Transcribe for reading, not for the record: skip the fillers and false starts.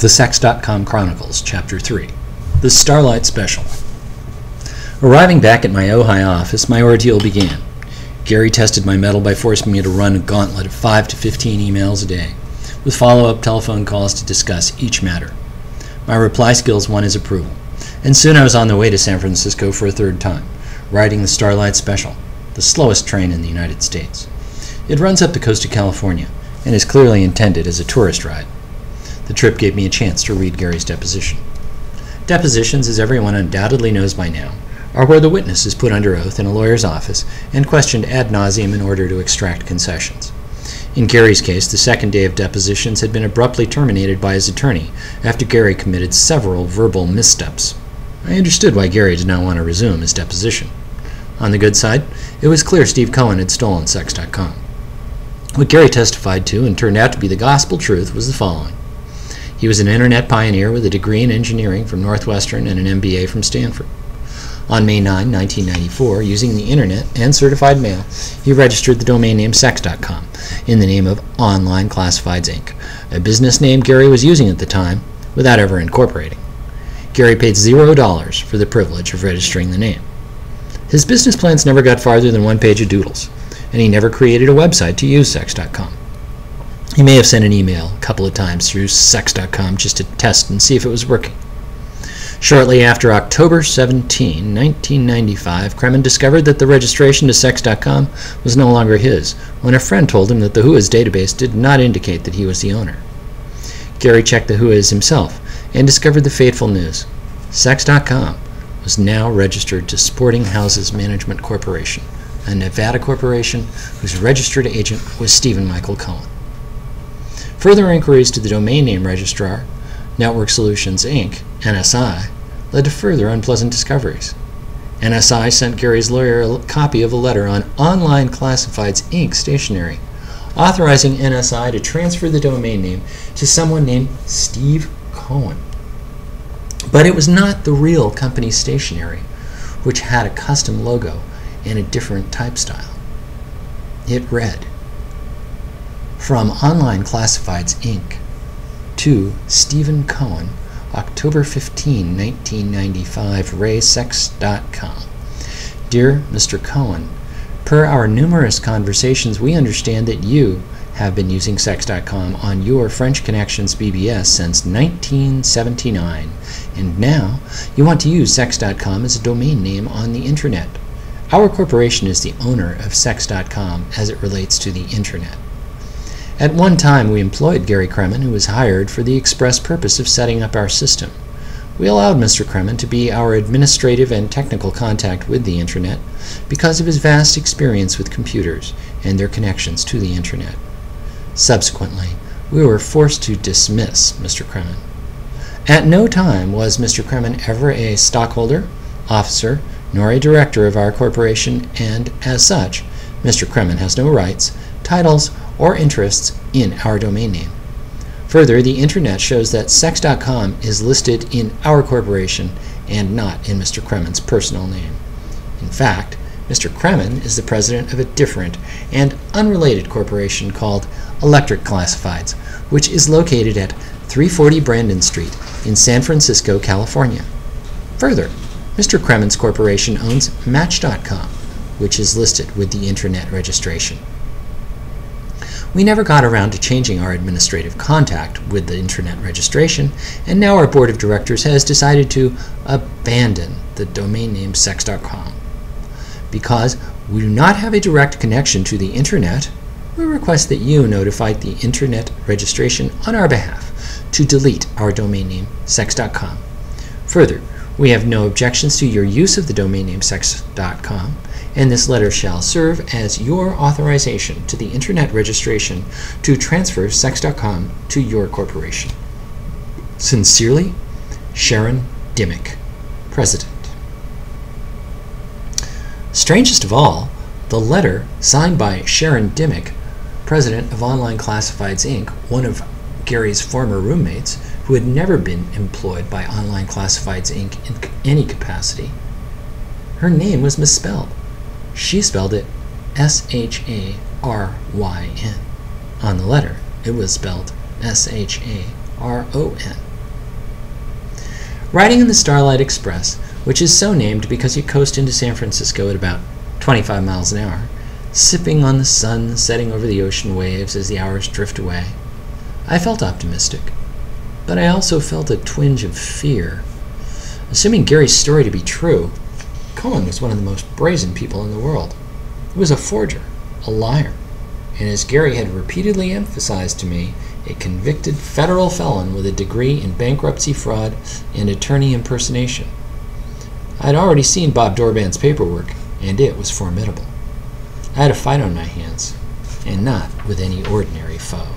The Sex.com Chronicles, Chapter 3, The Starlight Special. Arriving back at my Ojai office, my ordeal began. Gary tested my mettle by forcing me to run a gauntlet of 5 to 15 emails a day, with follow-up telephone calls to discuss each matter. My reply skills won his approval, and soon I was on the way to San Francisco for a third time, riding the Starlight Special, the slowest train in the United States. It runs up the coast of California, and is clearly intended as a tourist ride. The trip gave me a chance to read Gary's deposition. Depositions, as everyone undoubtedly knows by now, are where the witness is put under oath in a lawyer's office and questioned ad nauseum in order to extract concessions. In Gary's case, the second day of depositions had been abruptly terminated by his attorney after Gary committed several verbal missteps. I understood why Gary did not want to resume his deposition. On the good side, it was clear Steve Cohen had stolen Sex.com. What Gary testified to and turned out to be the gospel truth was the following. He was an internet pioneer with a degree in engineering from Northwestern and an MBA from Stanford. On May 9, 1994, using the internet and certified mail, he registered the domain name Sex.com in the name of Online Classifieds, Inc., a business name Gary was using at the time without ever incorporating. Gary paid $0 for the privilege of registering the name. His business plans never got farther than one page of doodles, and he never created a website to use Sex.com. He may have sent an email a couple of times through Sex.com just to test and see if it was working. Shortly after October 17, 1995, Kremen discovered that the registration to Sex.com was no longer his, when a friend told him that the WHOIS database did not indicate that he was the owner. Gary checked the WHOIS himself and discovered the fateful news. Sex.com was now registered to Sporting Houses Management Corporation, a Nevada corporation whose registered agent was Steven Michael Cohen. Further inquiries to the domain name registrar, Network Solutions, Inc., NSI, led to further unpleasant discoveries. NSI sent Gary's lawyer a copy of a letter on Online Classifieds, Inc. stationery, authorizing NSI to transfer the domain name to someone named Steve Cohen. But it was not the real company stationery, which had a custom logo and a different type style. It read, "From Online Classifieds, Inc. to Steven Cohen, October 15, 1995, RaySex.com. Dear Mr. Cohen, per our numerous conversations, we understand that you have been using Sex.com on your French Connections BBS since 1979, and now you want to use Sex.com as a domain name on the Internet. Our corporation is the owner of Sex.com as it relates to the Internet. At one time, we employed Gary Kremen, who was hired for the express purpose of setting up our system. We allowed Mr. Kremen to be our administrative and technical contact with the Internet because of his vast experience with computers and their connections to the Internet. Subsequently, we were forced to dismiss Mr. Kremen. At no time was Mr. Kremen ever a stockholder, officer, nor a director of our corporation, and as such, Mr. Kremen has no rights, titles, or interests in our domain name. Further, the Internet shows that Sex.com is listed in our corporation and not in Mr. Kremen's personal name. In fact, Mr. Kremen is the president of a different and unrelated corporation called Electric Classifieds, which is located at 340 Brandon Street in San Francisco, California. Further, Mr. Kremen's corporation owns Match.com, which is listed with the Internet registration. We never got around to changing our administrative contact with the Internet registration, and now our board of directors has decided to abandon the domain name Sex.com. Because we do not have a direct connection to the Internet, we request that you notify the Internet registration on our behalf to delete our domain name Sex.com. Further, we have no objections to your use of the domain name Sex.com, and this letter shall serve as your authorization to the Internet registration to transfer Sex.com to your corporation. Sincerely, Sharon Dimmick, President. Strangest of all, the letter signed by Sharon Dimmick, President of Online Classifieds, Inc., one of Gary's former roommates who had never been employed by Online Classifieds, Inc. in any capacity. Her name was misspelled. She spelled it S-H-A-R-Y-N. On the letter, it was spelled S-H-A-R-O-N. riding in the Starlight Express, which is so named because you coast into San Francisco at about 25 miles an hour, sipping on the sun setting over the ocean waves as the hours drift away. I felt optimistic, but I also felt a twinge of fear. Assuming Gary's story to be true, Cohen was one of the most brazen people in the world. He was a forger, a liar, and as Gary had repeatedly emphasized to me, a convicted federal felon with a degree in bankruptcy fraud and attorney impersonation. I had already seen Bob Dorban's paperwork, and it was formidable. I had a fight on my hands, and not with any ordinary foe.